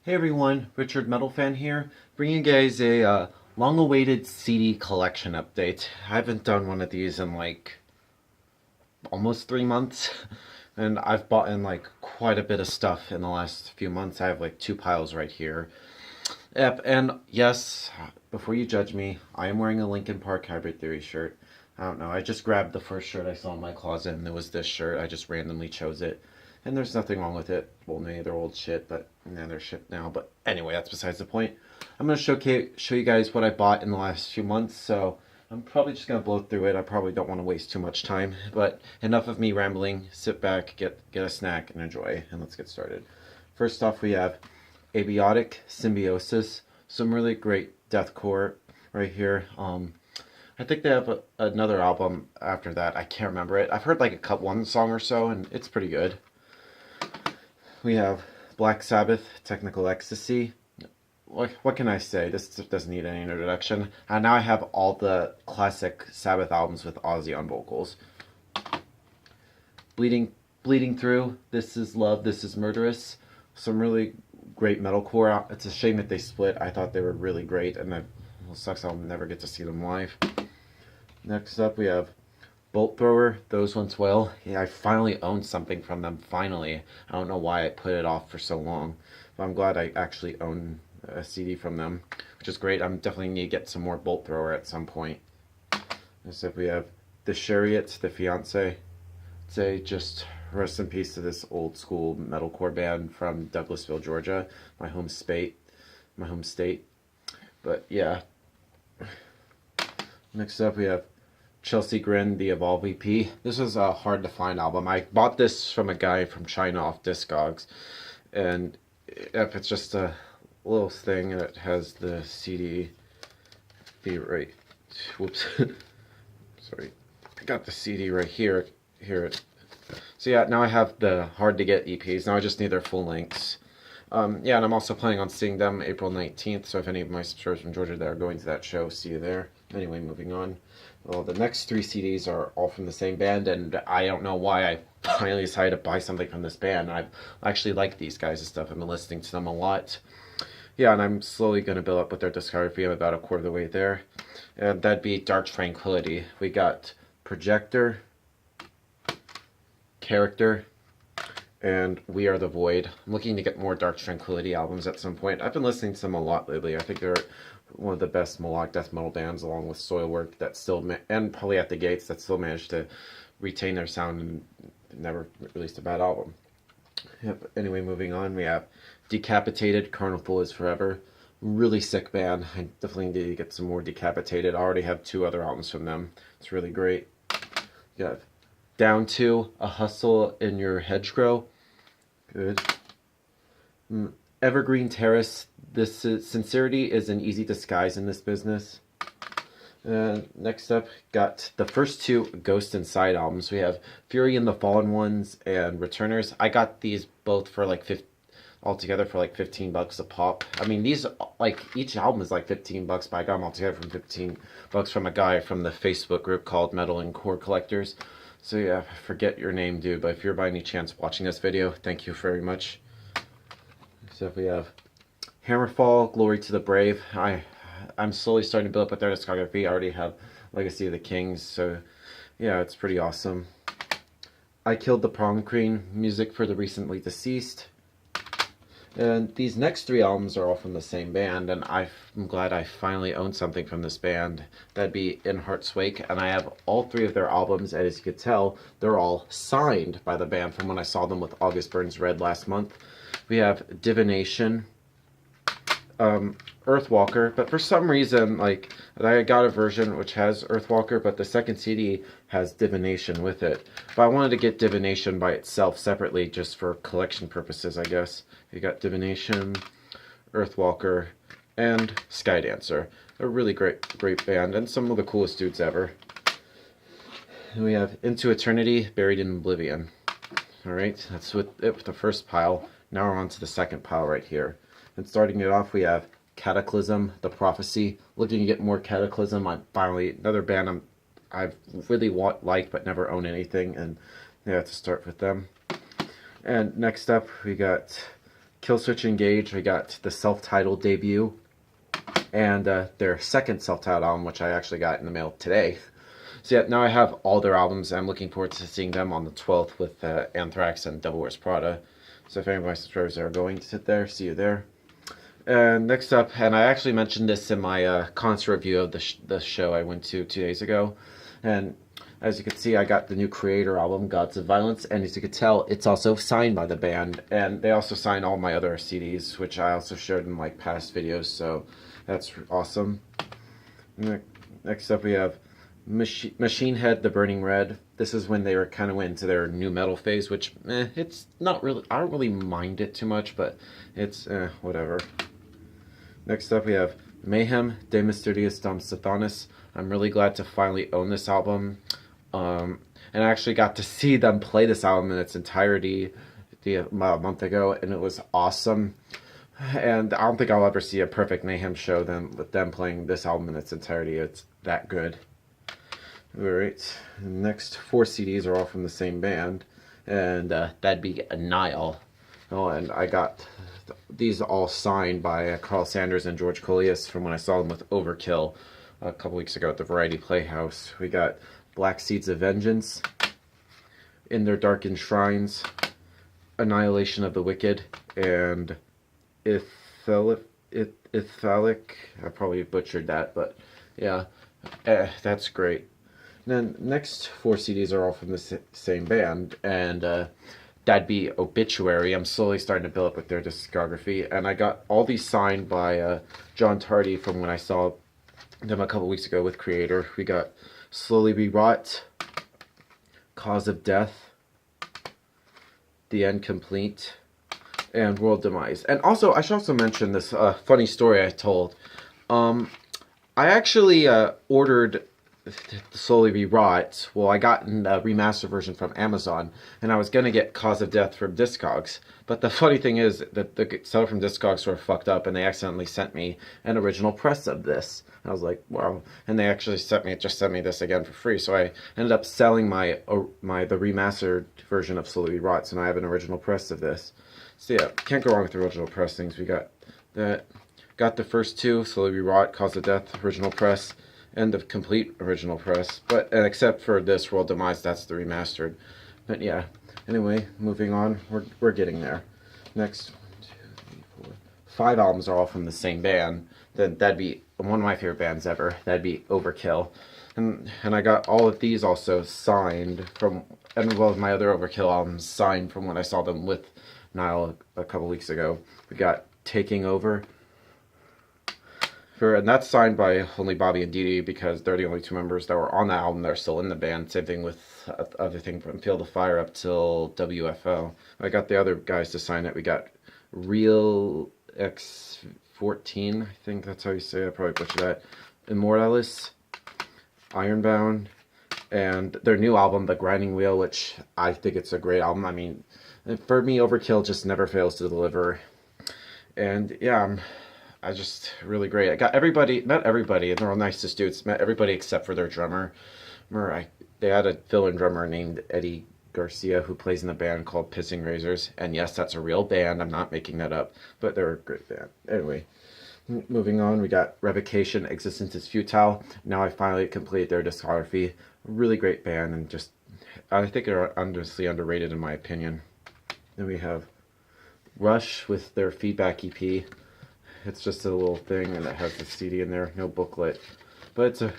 Hey everyone, Richard Metal Fan here, bringing you guys a long-awaited CD collection update. I haven't done one of these in like almost 3 months, and I've bought in like quite a bit of stuff in the last few months. I have like two piles right here. Yep, and yes, before you judge me, I am wearing a Linkin Park Hybrid Theory shirt. I don't know, I just grabbed the first shirt I saw in my closet and it was this shirt. I just randomly chose it. And there's nothing wrong with it. Well, maybe they're old shit, but they're shit now. But anyway, that's besides the point. I'm going to show you guys what I bought in the last few months. So I'm probably just going to blow through it. I probably don't want to waste too much time. But enough of me rambling. Sit back, get a snack, and enjoy. And let's get started. First off, we have Abiotic Symbiosis. Some really great deathcore right here. I think they have another album after that. I can't remember it. I've heard like one song or so, and it's pretty good. We have Black Sabbath, Technical Ecstasy. What can I say? This doesn't need any introduction. And now I have all the classic Sabbath albums with Ozzy on vocals. Bleeding Through, This Is Love, This Is Murderous. Some really great metalcore. It's a shame that they split. I thought they were really great, and it sucks I'll never get to see them live. Next up, we have Bolt Thrower, Those Once Will. Yeah, I finally own something from them, finally. I don't know why I put it off for so long, but I'm glad I actually own a CD from them, which is great. I'm definitely need to get some more Bolt Thrower at some point. Next up, we have The Chariot, The Fiancé. Say just rest in peace to this old school metalcore band from Douglasville, Georgia, my home state. But yeah. Next up, we have Chelsea Grin, The Evolve EP. This was a hard to find album. I bought this from a guy from China off Discogs, and if it's just a little thing that has the CD, right. Whoops. Sorry. I got the CD right here. So yeah, now I have the hard to get EPs. Now I just need their full lengths. Yeah, and I'm also planning on seeing them April 19th, so if any of my subscribers from Georgia that are going to that show, see you there. Anyway, moving on. Well, the next three CDs are all from the same band, and I don't know why I finally decided to buy something from this band. I actually like these guys and stuff. I've been listening to them a lot. Yeah, and I'm slowly going to build up with their discography. I'm about a quarter of the way there. And that'd be Dark Tranquillity. We got Projector, Character, and We Are the Void. I'm looking to get more Dark Tranquillity albums at some point. I've been listening to them a lot lately. I think they're one of the best melodic death metal bands, along with Soilwork, that still and probably At the Gates, that still managed to retain their sound and never released a bad album. Yep. Anyway, moving on, we have Decapitated, Carnival is Forever. Really sick band. I definitely need to get some more Decapitated. I already have two other albums from them. It's really great. You have Down to A Hustle in Your Hedgerow. Good. Evergreen Terrace. Sincerity is an easy disguise in this business. Next up, got the first two Ghost Inside albums. We have Fury and the Fallen Ones and Returners. I got these both for like altogether for like $15 a pop. I mean, these, like, each album is like $15, but I got them all together from $15 from a guy from the Facebook group called Metal and Core Collectors. So yeah, I forget your name, dude, but if you're by any chance watching this video, thank you very much. So we have Hammerfall, Glory to the Brave. I'm slowly starting to build up with their discography. I already have Legacy of the Kings, so yeah, it's pretty awesome. I Killed the Prom Queen, music for the recently deceased. And these next three albums are all from the same band, and I'm glad I finally own something from this band. That'd be In Heart's Wake, and I have all three of their albums, and as you could tell, they're all signed by the band from when I saw them with August Burns Red last month. We have Divination, Earthwalker, but for some reason, like, I got a version which has Earthwalker, but the second CD has Divination with it. But I wanted to get Divination by itself separately, just for collection purposes, I guess. You got Divination, Earthwalker, and Skydancer. A really great band, and some of the coolest dudes ever. And we have Into Eternity, Buried in Oblivion. Alright, that's it with the first pile. Now we're on to the second pile right here. And starting it off, we have Cataclysm, The Prophecy. Looking to get more Cataclysm. I'm finally, another band I've really liked but never owned anything, and yeah, to start with them. And next up, we got Killswitch Engage, we got the self-titled debut, and their second self-titled album, which I actually got in the mail today. So yeah, now I have all their albums, and I'm looking forward to seeing them on the 12th with Anthrax and Devil Wears Prada. So if any of my subscribers are going to sit there, see you there. And next up, and I actually mentioned this in my concert review of the show I went to 2 days ago, and as you can see, I got the new Creator album, Gods of Violence, and as you can tell, it's also signed by the band, and they also signed all my other CDs, which I also showed in like past videos, so that's awesome. Next up, we have Machine Head, The Burning Red. This is when they were kind of went into their new metal phase, which it's not really, I don't really mind it too much, but it's whatever. Next up, we have Mayhem, De Mysteriis Dom Satanas. I'm really glad to finally own this album. And I actually got to see them play this album in its entirety a month ago, and it was awesome. And I don't think I'll ever see a perfect Mayhem show with them playing this album in its entirety. It's that good. Alright, the next 4 CDs are all from the same band, and that'd be Nile. Oh, and I got these all signed by Carl Sanders and George Colias from when I saw them with Overkill a couple weeks ago at the Variety Playhouse. We got Black Seeds of Vengeance, In Their Darkened Shrines, Annihilation of the Wicked, and Ithalic. I probably butchered that, but yeah, that's great. And then next 4 CDs are all from the same band, and that'd be Obituary. I'm slowly starting to build up with their discography, and I got all these signed by John Tardy from when I saw them a couple weeks ago with Creator. We got Slowly Be Rot, Cause of Death, The End Complete, and World Demise. And also, I should also mention this funny story I told. I actually ordered Slowly Be Rot. Well, I got a remastered version from Amazon, and I was going to get Cause of Death from Discogs. But the funny thing is that the seller from Discogs were fucked up, and they accidentally sent me an original press of this. And I was like, wow. And they actually sent me this again for free. So I ended up selling the remastered version of Slowly Be Rot, so now I have an original press of this. So yeah, can't go wrong with the original pressings. We got that. Got the first 2, Slowly Be Rot, Cause of Death, original press, and the complete original press. But except for this World Demise, that's the remastered. But yeah, anyway, moving on. We're getting there. Next, 1, 2, 3, 4, 5 albums are all from the same band. Then that'd be one of my favorite bands ever. That'd be Overkill. And I got all of these also signed from, and well, my other Overkill albums signed from when I saw them with Nile a couple weeks ago. We got Taking Over. And that's signed by only Bobby and Dee Dee because they're the only 2 members that were on that album that are still in the band. Same thing with everything from Feel the Fire up till WFO. I got the other guys to sign it. We got Real X14, I think that's how you say it. I probably butchered that. Immortalis, Ironbound, and their new album, The Grinding Wheel, which I think it's a great album. I mean, for me, Overkill just never fails to deliver. And yeah, I just really great. I got everybody, not everybody, and they're all nice dudes. Met everybody except for their drummer. They had a fill-in drummer named Eddie Garcia who plays in a band called Pissing Razors. And yes, that's a real band. I'm not making that up, but they're a great band. Anyway, moving on, we got Revocation, Existence is Futile. Now I finally completed their discography. Really great band, and just I think they're honestly underrated in my opinion. Then we have Rush with their Feedback EP. It's just a little thing, and it has the CD in there, no booklet. But it's a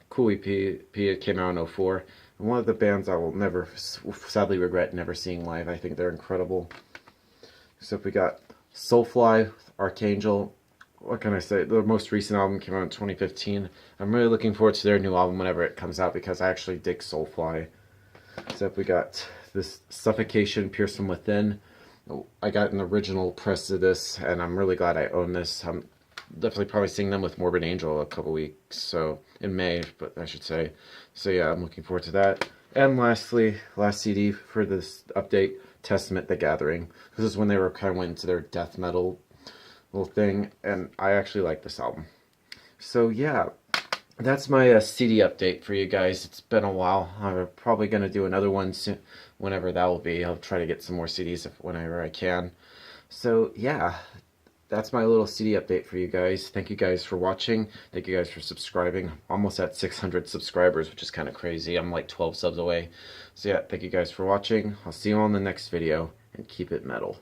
cool EP. It came out in 2004. And one of the bands I will never, sadly regret never seeing live. I think they're incredible. Except we got Soulfly with Archangel. What can I say? Their most recent album came out in 2015. I'm really looking forward to their new album whenever it comes out because I actually dig Soulfly. Except we got this Suffocation, Pierce from Within. I got an original press of this, and I'm really glad I own this. I'm definitely probably seeing them with Morbid Angel a couple weeks, so in May, but I should say. So yeah, I'm looking forward to that. And lastly, last CD for this update, Testament: The Gathering. This is when they were kind of went into their death metal little thing, and I actually like this album. So yeah, that's my CD update for you guys. It's been a while. I'm probably going to do another one soon, whenever that will be. I'll try to get some more CDs whenever I can. So yeah, that's my little CD update for you guys. Thank you guys for watching. Thank you guys for subscribing. Almost at 600 subscribers, which is kind of crazy. I'm like 12 subs away. So yeah, thank you guys for watching. I'll see you on the next video, and keep it metal.